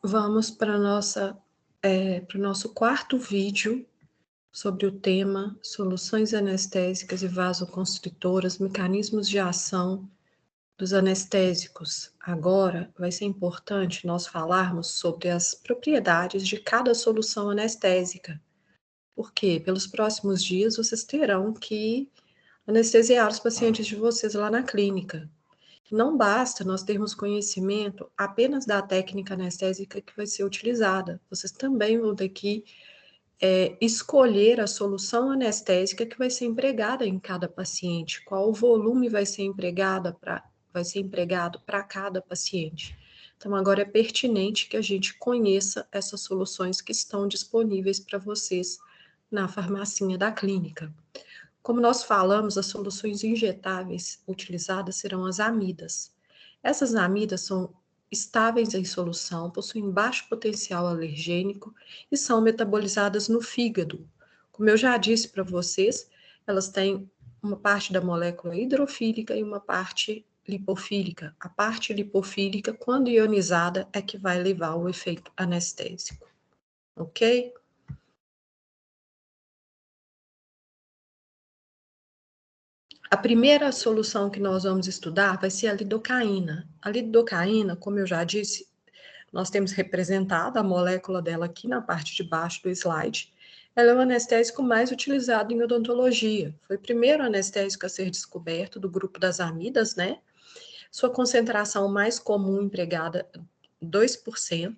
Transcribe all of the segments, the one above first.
Vamos para o nosso quarto vídeo sobre o tema soluções anestésicas e vasoconstritoras, mecanismos de ação dos anestésicos. Agora vai ser importante nós falarmos sobre as propriedades de cada solução anestésica, porque pelos próximos dias vocês terão que anestesiar os pacientes de vocês lá na clínica. Não basta nós termos conhecimento apenas da técnica anestésica que vai ser utilizada. Vocês também vão ter que escolher a solução anestésica que vai ser empregada em cada paciente, qual o volume vai ser empregado para cada paciente. Então, agora é pertinente que a gente conheça essas soluções que estão disponíveis para vocês na farmacinha da clínica. Como nós falamos, as soluções injetáveis utilizadas serão as amidas. Essas amidas são estáveis em solução, possuem baixo potencial alergênico e são metabolizadas no fígado. Como eu já disse para vocês, elas têm uma parte da molécula hidrofílica e uma parte lipofílica. A parte lipofílica, quando ionizada, é que vai levar ao efeito anestésico. Ok? A primeira solução que nós vamos estudar vai ser a lidocaína. A lidocaína, como eu já disse, nós temos representado a molécula dela aqui na parte de baixo do slide. Ela é o anestésico mais utilizado em odontologia. Foi o primeiro anestésico a ser descoberto do grupo das amidas, né? Sua concentração mais comum empregada, 2%.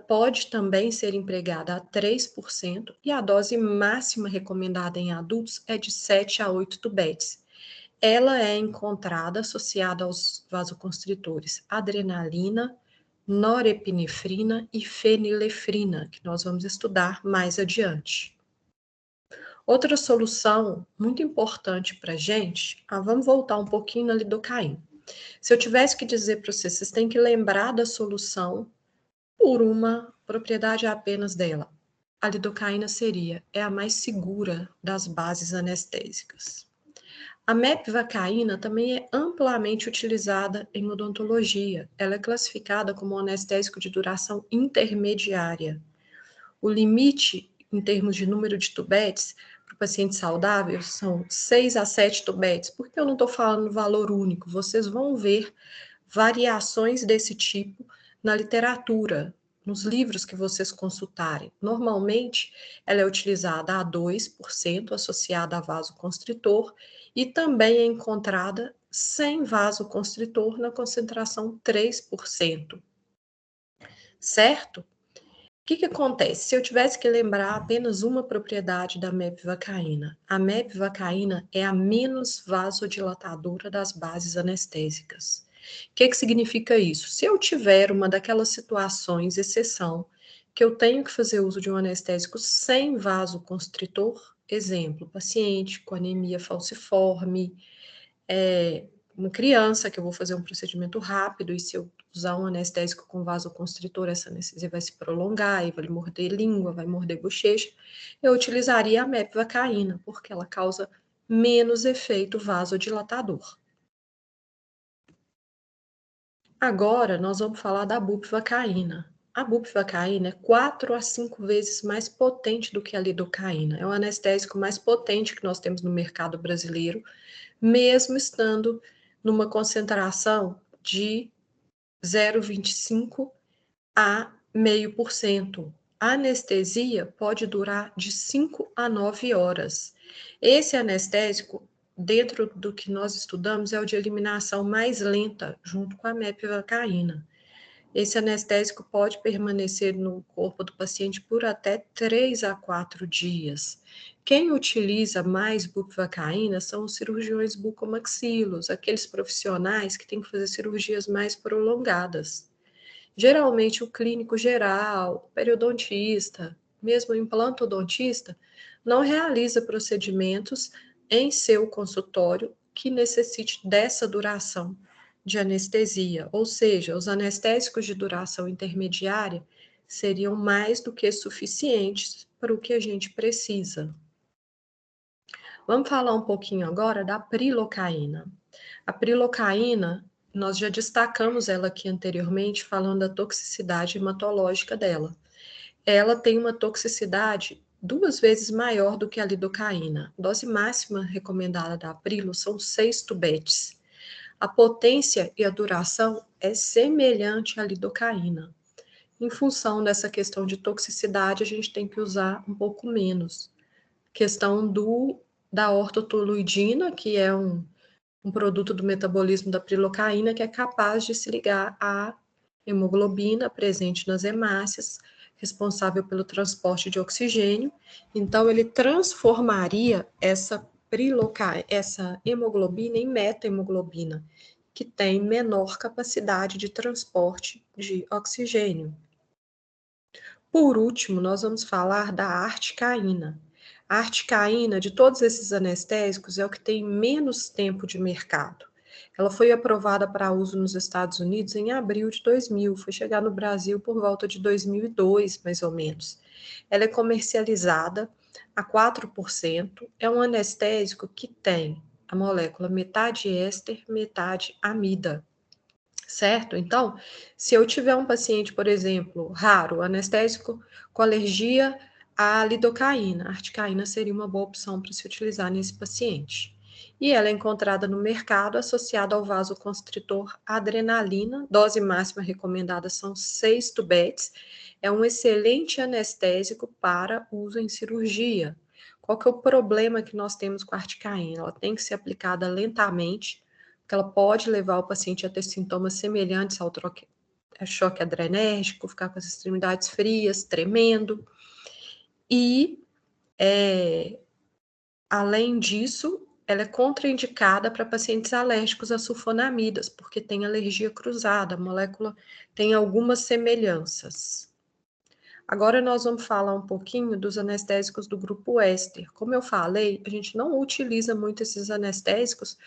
Pode também ser empregada a 3%, e a dose máxima recomendada em adultos é de 7 a 8 tubetes. Ela é encontrada associada aos vasoconstritores adrenalina, norepinefrina e fenilefrina, que nós vamos estudar mais adiante. Outra solução muito importante para a gente, vamos voltar um pouquinho na lidocaína. Se eu tivesse que dizer para vocês, vocês têm que lembrar da solução por uma propriedade apenas dela. A lidocaína é a mais segura das bases anestésicas. A mepivacaína também é amplamente utilizada em odontologia. Ela é classificada como um anestésico de duração intermediária. O limite, em termos de número de tubetes, para o paciente saudável, são 6 a 7 tubetes. Por que eu não estou falando valor único? Vocês vão ver variações desse tipo na literatura, nos livros que vocês consultarem. Normalmente, ela é utilizada a 2%, associada a vasoconstritor, e também é encontrada sem vasoconstritor na concentração 3%. Certo? O que acontece? Se eu tivesse que lembrar apenas uma propriedade da mepivacaína, a mepivacaína é a menos vasodilatadora das bases anestésicas. O que significa isso? Se eu tiver uma daquelas situações, exceção, que eu tenho que fazer uso de um anestésico sem vasoconstritor, exemplo, paciente com anemia falciforme, uma criança que eu vou fazer um procedimento rápido, e se eu usar um anestésico com vasoconstritor, essa anestesia vai se prolongar, e vai morder língua, vai morder bochecha, eu utilizaria a mepivacaína, porque ela causa menos efeito vasodilatador. Agora, nós vamos falar da bupivacaína. A bupivacaína é 4 a 5 vezes mais potente do que a lidocaína. É o anestésico mais potente que nós temos no mercado brasileiro, mesmo estando numa concentração de 0,25 a 0,5%. A anestesia pode durar de 5 a 9 horas. Esse anestésico, dentro do que nós estudamos, é o de eliminação mais lenta, junto com a mepivacaína. Esse anestésico pode permanecer no corpo do paciente por até 3 a 4 dias. Quem utiliza mais bupivacaína são os cirurgiões bucomaxilos, aqueles profissionais que têm que fazer cirurgias mais prolongadas. Geralmente o clínico geral, o periodontista, mesmo o implantodontista, não realiza procedimentos em seu consultório que necessite dessa duração de anestesia, ou seja, os anestésicos de duração intermediária seriam mais do que suficientes para o que a gente precisa. Vamos falar um pouquinho agora da prilocaína. A prilocaína, nós já destacamos ela aqui anteriormente, falando da toxicidade hematológica dela. Ela tem uma toxicidade 2 vezes maior do que a lidocaína. A dose máxima recomendada da Aprilo são 6 tubetes. A potência e a duração é semelhante à lidocaína. Em função dessa questão de toxicidade, a gente tem que usar um pouco menos. Questão da ortotoluidina, que é um produto do metabolismo da prilocaína, que é capaz de se ligar à hemoglobina presente nas hemácias, responsável pelo transporte de oxigênio. Então, ele transformaria essa hemoglobina em metahemoglobina, que tem menor capacidade de transporte de oxigênio. Por último, nós vamos falar da articaína. A articaína, de todos esses anestésicos, é o que tem menos tempo de mercado. Ela foi aprovada para uso nos Estados Unidos em abril de 2000, foi chegar no Brasil por volta de 2002, mais ou menos. Ela é comercializada a 4%, é um anestésico que tem a molécula metade éster, metade amida. Certo? Então, se eu tiver um paciente, por exemplo, raro, anestésico com alergia à lidocaína, a articaína seria uma boa opção para se utilizar nesse paciente. E ela é encontrada no mercado associada ao vasoconstritor adrenalina, dose máxima recomendada são 6 tubetes, é um excelente anestésico para uso em cirurgia. Qual que é o problema que nós temos com a articaína? Ela tem que ser aplicada lentamente, que ela pode levar o paciente a ter sintomas semelhantes ao choque adrenérgico, ficar com as extremidades frias, tremendo. E, além disso, ela é contraindicada para pacientes alérgicos a sulfonamidas, porque tem alergia cruzada, a molécula tem algumas semelhanças. Agora nós vamos falar um pouquinho dos anestésicos do grupo éster. Como eu falei, a gente não utiliza muito esses anestésicos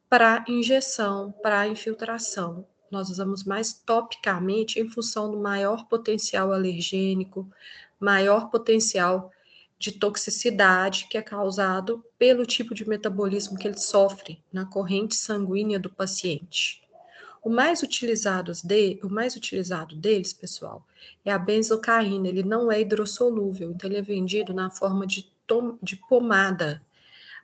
para injeção, para infiltração. Nós usamos mais topicamente em função do maior potencial alergênico, maior potencial de toxicidade que é causado pelo tipo de metabolismo que ele sofre na corrente sanguínea do paciente. O mais utilizado deles, pessoal, é a benzocaína. Ele não é hidrossolúvel, então ele é vendido na forma de pomada.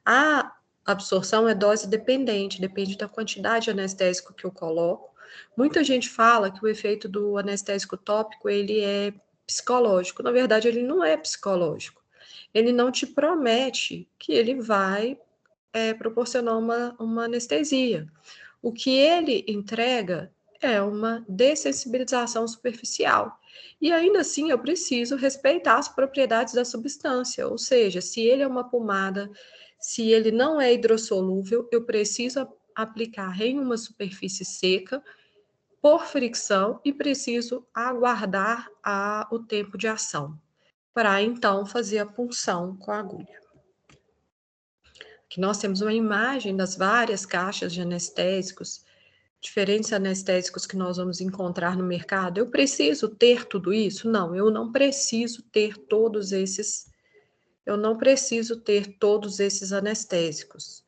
A absorção é dose dependente, depende da quantidade de anestésico que eu coloco. Muita gente fala que o efeito do anestésico tópico ele é psicológico. Na verdade, ele não é psicológico. Ele não te promete que ele vai proporcionar uma anestesia. O que ele entrega é uma dessensibilização superficial. E ainda assim, eu preciso respeitar as propriedades da substância, ou seja, se ele é uma pomada, se ele não é hidrossolúvel, eu preciso aplicar em uma superfície seca, por fricção, e preciso aguardar o tempo de ação, para então fazer a punção com a agulha. Aqui nós temos uma imagem das várias caixas de anestésicos, diferentes anestésicos que nós vamos encontrar no mercado. Eu preciso ter tudo isso? Não, eu não preciso ter todos esses. Eu não preciso ter todos esses anestésicos.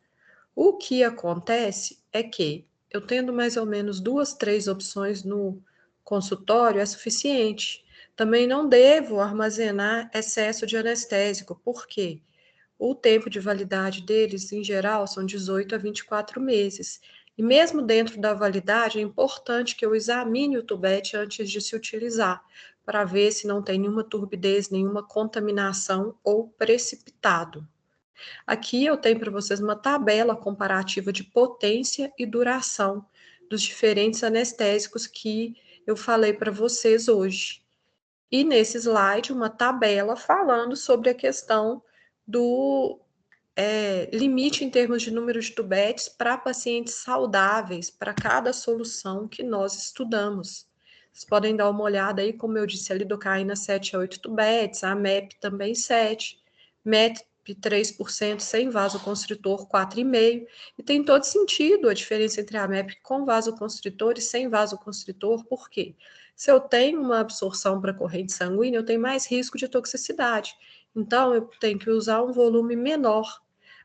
O que acontece é que eu tendo mais ou menos 2, 3 opções no consultório é suficiente. Também não devo armazenar excesso de anestésico, por quê? O tempo de validade deles, em geral, são 18 a 24 meses. E mesmo dentro da validade, é importante que eu examine o tubete antes de se utilizar, para ver se não tem nenhuma turbidez, nenhuma contaminação ou precipitado. Aqui eu tenho para vocês uma tabela comparativa de potência e duração dos diferentes anestésicos que eu falei para vocês hoje. E nesse slide, uma tabela falando sobre a questão do limite em termos de número de tubetes para pacientes saudáveis, para cada solução que nós estudamos. Vocês podem dar uma olhada aí, como eu disse, a lidocaína 7 a 8 tubetes, a MEP também 7, MEP 3% sem vasoconstritor 4,5, e tem todo sentido a diferença entre a MEP com vasoconstritor e sem vasoconstritor, por quê? Se eu tenho uma absorção para corrente sanguínea, eu tenho mais risco de toxicidade. Então, eu tenho que usar um volume menor.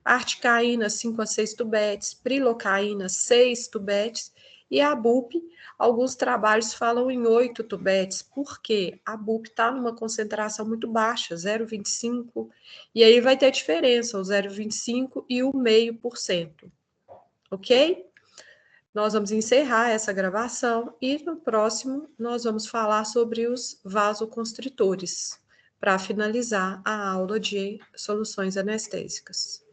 Articaína, 5 a 6 tubetes, prilocaína, 6 tubetes, E a BUP, alguns trabalhos falam em 8 tubetes, porque a BUP está numa concentração muito baixa, 0,25, e aí vai ter diferença, o 0,25 e o 0,5%, ok? Nós vamos encerrar essa gravação e no próximo nós vamos falar sobre os vasoconstritores, para finalizar a aula de soluções anestésicas.